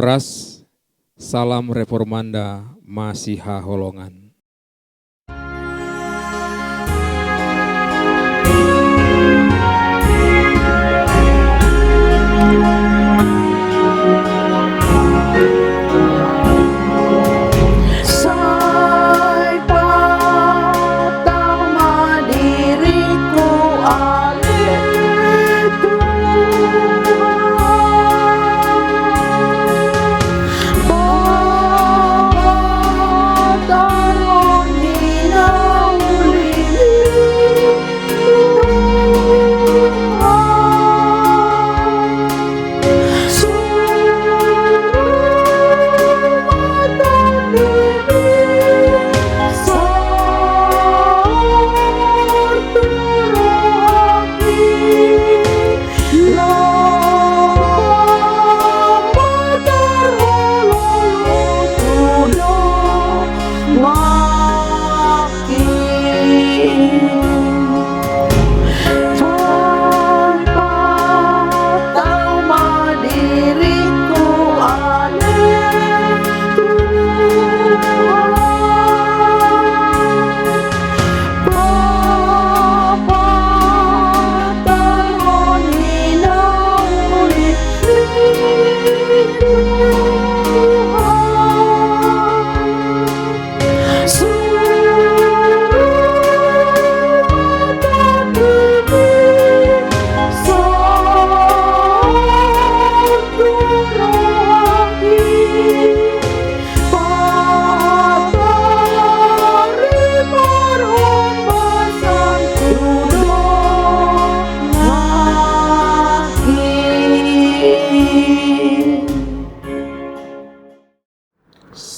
Horas, salam Reformanda Masiha Holongan.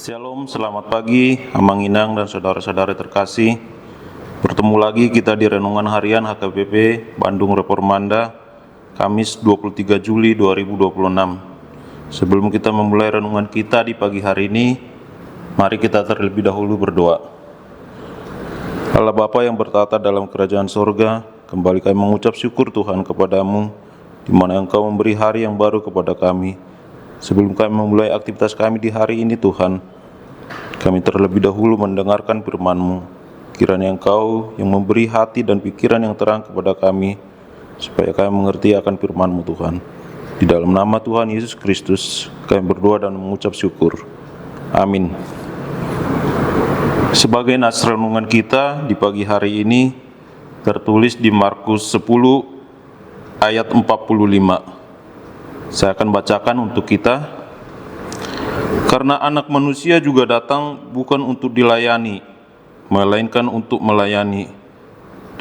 Shalom, selamat pagi Amang Inang dan saudara-saudara terkasih. Bertemu lagi kita di Renungan Harian HKBP Bandung Reformanda, Kamis 23 Juli 2026. Sebelum kita memulai renungan kita di pagi hari ini, mari kita terlebih dahulu berdoa. Allah Bapa yang bertata dalam kerajaan sorga, kembali kami mengucap syukur Tuhan kepadamu, di mana Engkau memberi hari yang baru kepada kami. Sebelum kami memulai aktivitas kami di hari ini Tuhan, kami terlebih dahulu mendengarkan firman-Mu. Kiranya Engkau yang memberi hati dan pikiran yang terang kepada kami, supaya kami mengerti akan firman-Mu Tuhan. Di dalam nama Tuhan Yesus Kristus, kami berdoa dan mengucap syukur. Amin. Sebagai nas renungan kita di pagi hari ini, tertulis di Markus 10 ayat 45. Saya akan bacakan untuk kita. Karena anak manusia juga datang bukan untuk dilayani, melainkan untuk melayani,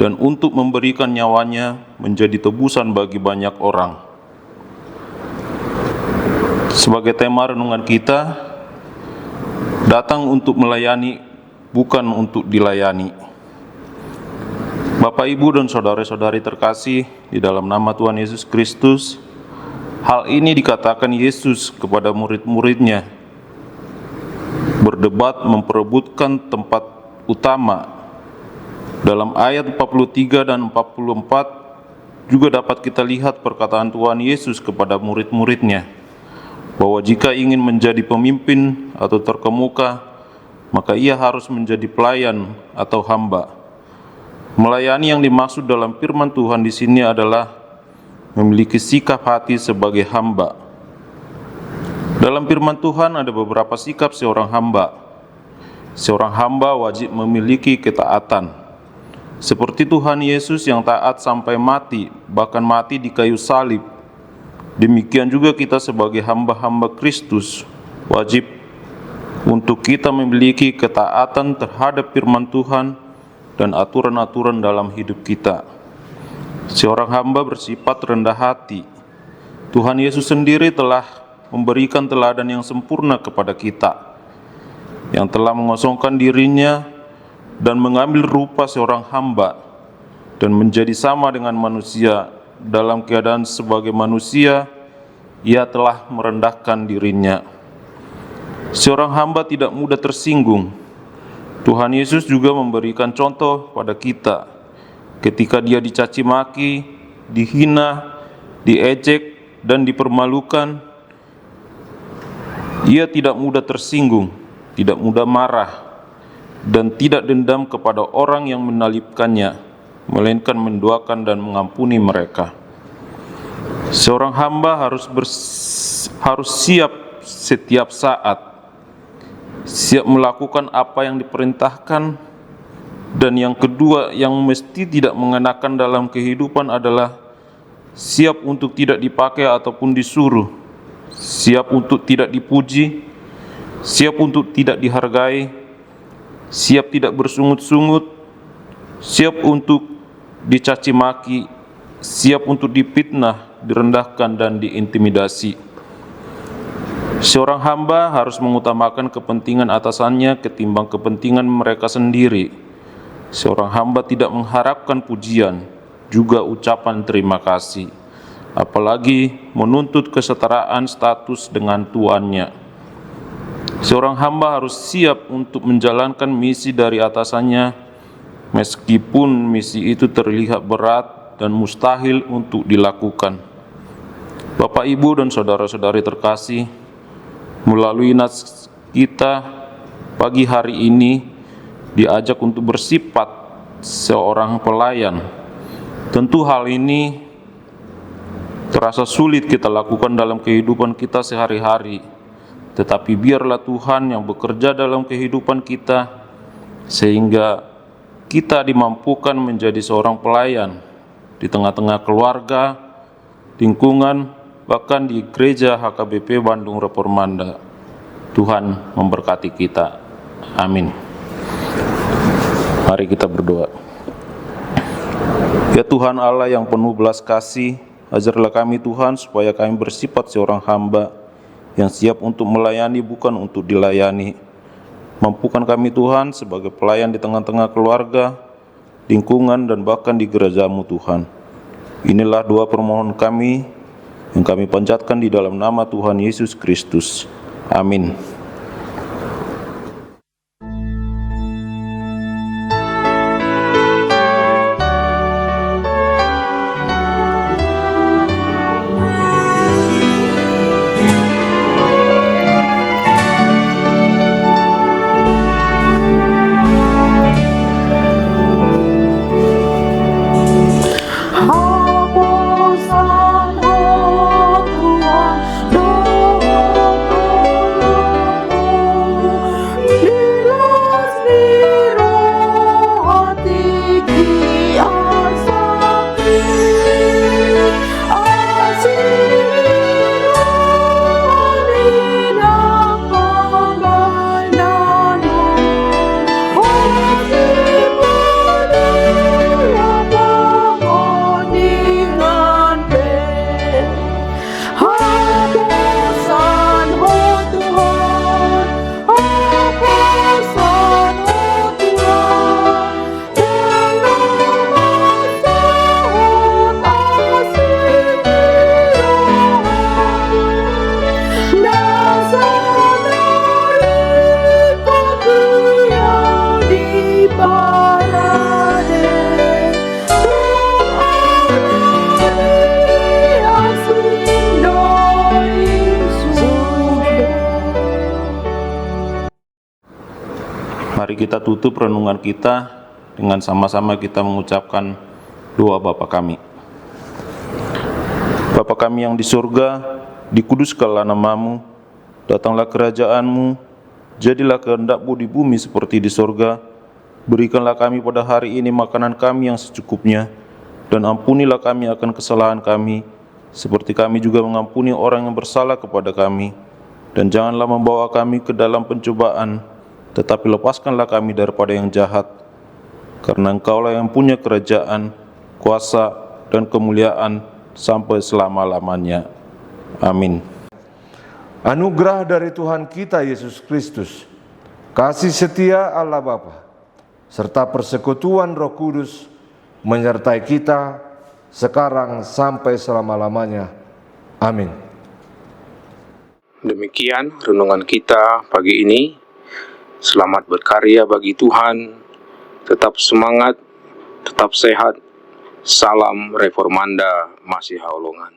dan untuk memberikan nyawanya menjadi tebusan bagi banyak orang. Sebagai tema renungan kita, datang untuk melayani, bukan untuk dilayani. Bapak, Ibu, dan saudara-saudari terkasih, di dalam nama Tuhan Yesus Kristus, hal ini dikatakan Yesus kepada murid-muridnya, berdebat memperebutkan tempat utama. Dalam ayat 43 dan 44 juga dapat kita lihat perkataan Tuhan Yesus kepada murid-muridnya, bahwa jika ingin menjadi pemimpin atau terkemuka, maka ia harus menjadi pelayan atau hamba. Melayani yang dimaksud dalam firman Tuhan di sini adalah memiliki sikap hati sebagai hamba. Dalam firman Tuhan ada beberapa sikap seorang hamba. Seorang hamba wajib memiliki ketaatan, seperti Tuhan Yesus yang taat sampai mati, bahkan mati di kayu salib. Demikian juga kita sebagai hamba-hamba Kristus wajib untuk kita memiliki ketaatan terhadap firman Tuhan dan aturan-aturan dalam hidup kita. Seorang hamba bersifat rendah hati. Tuhan Yesus sendiri telah memberikan teladan yang sempurna kepada kita, yang telah mengosongkan dirinya dan mengambil rupa seorang hamba dan menjadi sama dengan manusia. Dalam keadaan sebagai manusia, ia telah merendahkan dirinya. Seorang hamba tidak mudah tersinggung. Tuhan Yesus juga memberikan contoh pada kita ketika dia dicaci maki, dihina, diejek, dan dipermalukan. Ia tidak mudah tersinggung, tidak mudah marah, dan tidak dendam kepada orang yang menalibkannya, melainkan mendoakan dan mengampuni mereka. Seorang hamba harus siap setiap saat, siap melakukan apa yang diperintahkan, dan yang kedua yang mesti tidak mengenakan dalam kehidupan adalah siap untuk tidak dipakai ataupun disuruh, siap untuk tidak dipuji, siap untuk tidak dihargai, siap tidak bersungut-sungut, siap untuk dicaci maki, siap untuk difitnah, direndahkan, dan diintimidasi. Seorang hamba harus mengutamakan kepentingan atasannya ketimbang kepentingan mereka sendiri. Seorang hamba tidak mengharapkan pujian, juga ucapan terima kasih, apalagi menuntut kesetaraan status dengan tuannya. Seorang hamba harus siap untuk menjalankan misi dari atasannya, meskipun misi itu terlihat berat dan mustahil untuk dilakukan. Bapak, Ibu, dan saudara-saudari terkasih, melalui nas kita pagi hari ini diajak untuk bersifat seorang pelayan. Tentu hal ini terasa sulit kita lakukan dalam kehidupan kita sehari-hari, tetapi biarlah Tuhan yang bekerja dalam kehidupan kita sehingga kita dimampukan menjadi seorang pelayan di tengah-tengah keluarga, lingkungan, bahkan di gereja HKBP Bandung Reformanda. Tuhan memberkati kita. Amin. Mari kita berdoa. Ya Tuhan Allah yang penuh belas kasih, ajarlah kami Tuhan supaya kami bersifat seorang hamba yang siap untuk melayani bukan untuk dilayani. Mampukan kami Tuhan sebagai pelayan di tengah-tengah keluarga, lingkungan, dan bahkan di gereja-Mu Tuhan. Inilah doa permohonan kami yang kami panjatkan di dalam nama Tuhan Yesus Kristus. Amin. Mari kita tutup renungan kita dengan sama-sama kita mengucapkan doa Bapa kami. Bapa kami yang di surga, dikuduskanlah nama-Mu, datanglah kerajaan-Mu, jadilah kehendak-Mu di bumi seperti di surga. Berikanlah kami pada hari ini makanan kami yang secukupnya, dan ampunilah kami akan kesalahan kami, seperti kami juga mengampuni orang yang bersalah kepada kami. Dan janganlah membawa kami ke dalam pencobaan, tetapi lepaskanlah kami daripada yang jahat, karena Engkaulah yang punya kerajaan, kuasa, dan kemuliaan sampai selama-lamanya. Amin. Anugerah dari Tuhan kita Yesus Kristus, kasih setia Allah Bapa, serta persekutuan Roh Kudus menyertai kita sekarang sampai selama-lamanya. Amin. Demikian renungan kita pagi ini. Selamat berkarya bagi Tuhan, tetap semangat, tetap sehat. Salam Reformanda Masiha Holongan.